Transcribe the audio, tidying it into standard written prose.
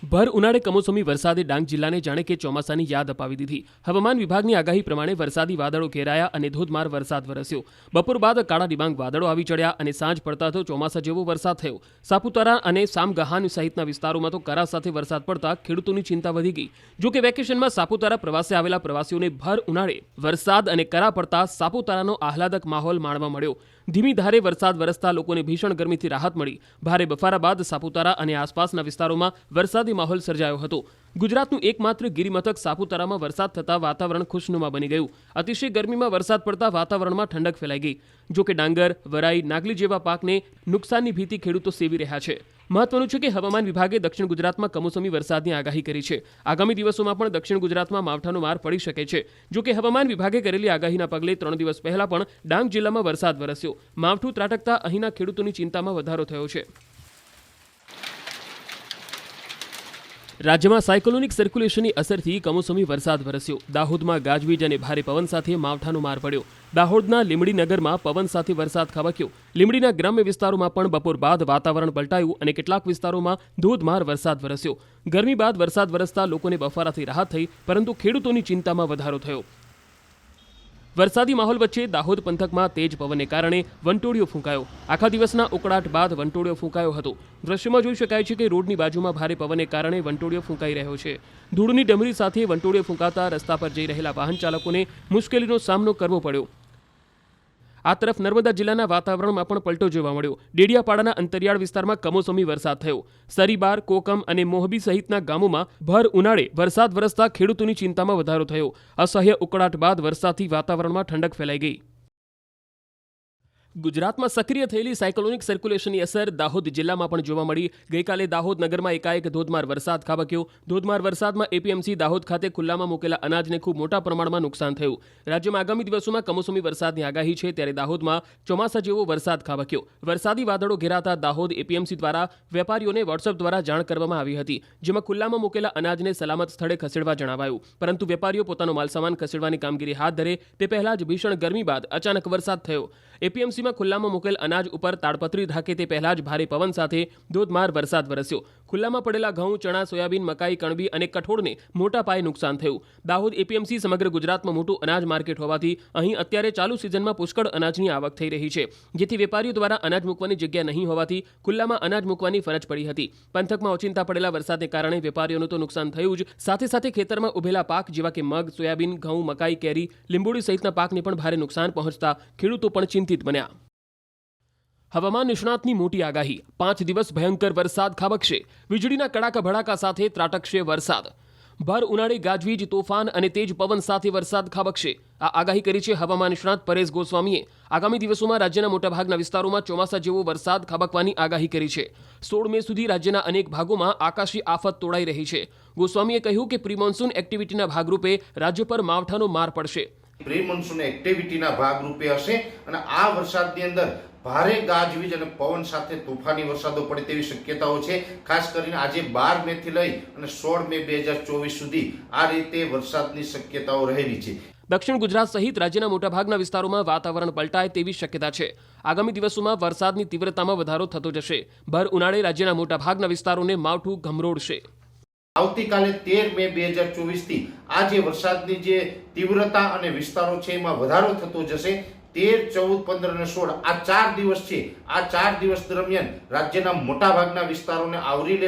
ભર ઉનાળે કમોસમી વરસાદે ડાંગ જિલ્લાને જાણે કે ચોમાસાની યાદ અપાવી દીધી। હવામાન વિભાગની આગાહી પ્રમાણે વરસાદી વાદળો ઘેરાયા અને ધોધમાર વરસાદ વરસ્યો। બપોર બાદ કાળા ડિબાંગ વાદળો આવી ચડ્યા અને સાંજ પડતા તો ચોમાસા જેવો વરસાદ થયો। સાપુતારા અને સામગાહાન સહિતના વિસ્તારોમાં તો કરા સાથે વરસાદ પડતા ખેડૂતોની ચિંતા વધી ગઈ। જો કે વેકેશનમાં સાપુતારા પ્રવાસે આવેલા પ્રવાસીઓને ભર ઉનાળે વરસાદ અને કરા પડતા સાપુતારાનો આહલાદક માહોલ માણવા મળ્યો। ધીમી ધારે વરસાદ વરસતા લોકોને ભીષણ ગરમીથી રાહત મળી। ભારે બફારા બાદ સાપુતારા અને આસપાસના વિસ્તારોમાં વરસાદી માહોલ સર્જાયો હતો। ગુજરાતનું એકમાત્ર ગિરિમથક સાપુતારામાં વરસાદ થતા વાતાવરણ ખુશનુમા બની ગયું। અતિશય ગરમીમાં વરસાદ પડતા વાતાવરણમાં ઠંડક ફેલાઈ ગઈ। જો કે ડાંગર, વરાઈ, નાગલી જેવા પાકને નુકસાનની ભીતિ ખેડૂતો સેવી રહ્યા છે। મહત્વનું છે કે હવામાન વિભાગે દક્ષિણ ગુજરાતમાં કમોસમી વરસાદની આગાહી કરી છે। આગામી દિવસોમાં પણ દક્ષિણ ગુજરાતમાં માવઠાનો માર પડી શકે છે। જો કે હવામાન વિભાગે કરેલી આગાહીના પગલે 3 દિવસ પહેલા પણ ડાંગ જિલ્લામાં વરસાદ વરસ્યો। માવઠું ત્રાટકતા અહીંના ખેડૂતોની ચિંતામાં વધારો થયો છે। રાજ્યમાં સાયક્લોનિક સર્ક્યુલેશનની અસરથી કમોસમી વરસાદ વરસ્યો। દાહોદમાં ગાજવીજ અને ભારે પવન સાથે માવઠાનો માર પડ્યો। દાહોદના લીંબડી નગરમાં પવન સાથે વરસાદ ખાબક્યો। લીંબડીના ગ્રામ્ય વિસ્તારોમાં પણ બપોર બાદ વાતાવરણ પલટાયું અને કેટલાક વિસ્તારોમાં ધોધમાર વરસાદ વરસ્યો। ગરમી બાદ વરસાદ વરસતા લોકોને બફારાથી રાહત થઈ, પરંતુ ખેડૂતોની ચિંતામાં વધારો થયો। વરસાદી માહોલ વચ્ચે દાહોદ પંથકમાં તેજ પવનને કારણે વંટોળિયો ફૂંકાયો। આખા દિવસના ઉકળાટ બાદ વંટોળિયો ફૂંકાયો હતો। દ્રશ્યમાં જોઈ શકાય છે કે રોડની બાજુમાં ભારે પવનને કારણે વંટોળિયો ફૂંકાઈ રહ્યો છે। ધૂળની ડમરી સાથે વંટોળિયો ફૂંકાતા રસ્તા પર જઈ રહેલા વાહન ચાલકોને મુશ્કેલીનો સામનો કરવો પડ્યો। આ તરફ નર્મદા જિલ્લાના વાતાવરણમાં પણ પલટો જોવા મળ્યો। ડેડિયાપાડાના અંતરિયાળ વિસ્તારમાં કમોસમી વરસાદ થયો। સરીબાર, કોકમ અને મોહબી સહિતના ગામોમાં ભર ઉનાળે વરસાદ વરસતા ખેડૂતોની ચિંતામાં વધારો થયો। અસહ્ય ઉકળાટ બાદ વરસાદથી વાતાવરણમાં ઠંડક ફેલાઈ ગઈ। ગુજરાતમાં સક્રિય થયેલી સાયક્લોનિક સર્ક્યુલેશનની અસર દાહોદ જિલ્લામાં પણ જોવા મળી। ગઈકાલે દાહોદ નગરમાં એકાએક ધોધમાર વરસાદ ખાબક્યો। ધોધમાર વરસાદમાં એપીએમસી દાહોદ ખાતે ખુલ્લામાં મૂકેલા અનાજને ખૂબ મોટા પ્રમાણમાં નુકસાન થયું। રાજ્યમાં આગામી દિવસોમાં કમોસમી વરસાદની આગાહી છે, ત્યારે દાહોદમાં ચોમાસા જેવો વરસાદ ખાબક્યો। વરસાદી વાદળો ઘેરાતા દાહોદ એપીએમસી દ્વારા વેપારીઓને વોટ્સએપ દ્વારા જાણ કરવામાં આવી હતી, જેમાં ખુલ્લામાં મૂકેલા અનાજને સલામત સ્થળે ખસેડવા જણાવાયું। પરંતુ વેપારીઓ પોતાનો માલસામાન ખસેડવાની કામગીરી હાથ ધરે તે પહેલા જ ભીષણ ગરમી બાદ અચાનક વરસાદ થયો। એપીએમસીમાં ખુલ્લામાં મૂકેલ અનાજ ઉપર તાડપત્રી ઢાંકે તે પહેલા જ ભારે પવન સાથે ધોધમાર વરસાદ વરસ્યો। ખુલ્લામાં પડેલા ઘઉં, ચણા, સોયાબીન, મકાઈ, કણબી અને કઠોળને મોટા પાયે નુકસાન થયું। દાહોદ એપીએમસી સમગ્ર ગુજરાતમાં મોટું અનાજ માર્કેટ હોવાથી અહીં અત્યારે ચાલુ સિઝનમાં પુષ્કળ અનાજની આવક થઈ રહી છે, જેથી વેપારીઓ દ્વારા અનાજ મૂકવાની જગ્યા નહીં હોવાથી ખુલ્લામાં અનાજ મૂકવાની ફરજ પડી હતી। પંથકમાં ઓચિંતા પડેલા વરસાદને કારણે વેપારીઓનું તો નુકસાન થયું જ, સાથે સાથે ખેતરમાં ઉભેલા પાક જેવા કે મગ, સોયાબીન, ઘઉં, મકાઈ, કેરી, લીંબોડી સહિતના પાકને પણ ભારે નુકસાન પહોંચતા ખેડૂતો પણ ચિંતિત બન્યા। હવામાન નિષ્ણાતની મોટી આગાહી। 5 દિવસ ભયંકર વરસાદ ખાબકશે। વીજળીના કડાકા ભડાકા સાથે ત્રાટકશે વરસાદ। ભર ઉનાળે ગાજવીજ, તોફાન અને તેજ પવન સાથે વરસાદ ખાબકશે। આ આગાહી કરી છે હવામાન નિષ્ણાત પરેશ ગોસ્વામીએ। આગામી દિવસોમાં રાજ્યના મોટાભાગના વિસ્તારોમાં ચોમાસા જેવો વરસાદ ખાબકવાની આગાહી કરી છે। 16 મે સુધી રાજ્યના અનેક ભાગોમાં આકાશી આફત તોડાઈ રહી છે। ગોસ્વામીએ કહ્યું કે પ્રી મોન્સૂન એક્ટિવિટીના ભાગરૂપે રાજ્ય પર માવઠાનો માર પડશે। પ્રી મોન્સૂન એક્ટિવિટીના ભાગરૂપે હશે અને આ વરસાદની અંદર ભારે ગાજવીજ અને પવન સાથે તોફાની વરસાદો પડે તેવી શક્યતાઓ છે। ખાસ કરીને આજે 12 મે થી લઈ અને 16 મે 2024 સુધી આ રીતે વરસાદની શક્યતાઓ રહેલી છે। દક્ષિણ ગુજરાત સહિત રાજ્યના મોટાભાગના વિસ્તારોમાં વાતાવરણ પલટાય તેવી શક્યતા છે। આગામી દિવસોમાં વરસાદની તીવ્રતામાં વધારો થતો જશે। ભર ઉનાળે રાજ્યના મોટાભાગના વિસ્તારોને માવઠું ગમરોડશે। આવતીકાલે 13 મે 2024 થી આ જે વરસાદની જે તીવ્રતા અને વિસ્તારો છે એમાં વધારો થતો જશે। 13, 14, 15 અને 16 આ 4 દિવસ છે। આ 4 દિવસ દરમિયાન રાજ્યના મોટા ભાગના વિસ્તારોને આવરી લેશે।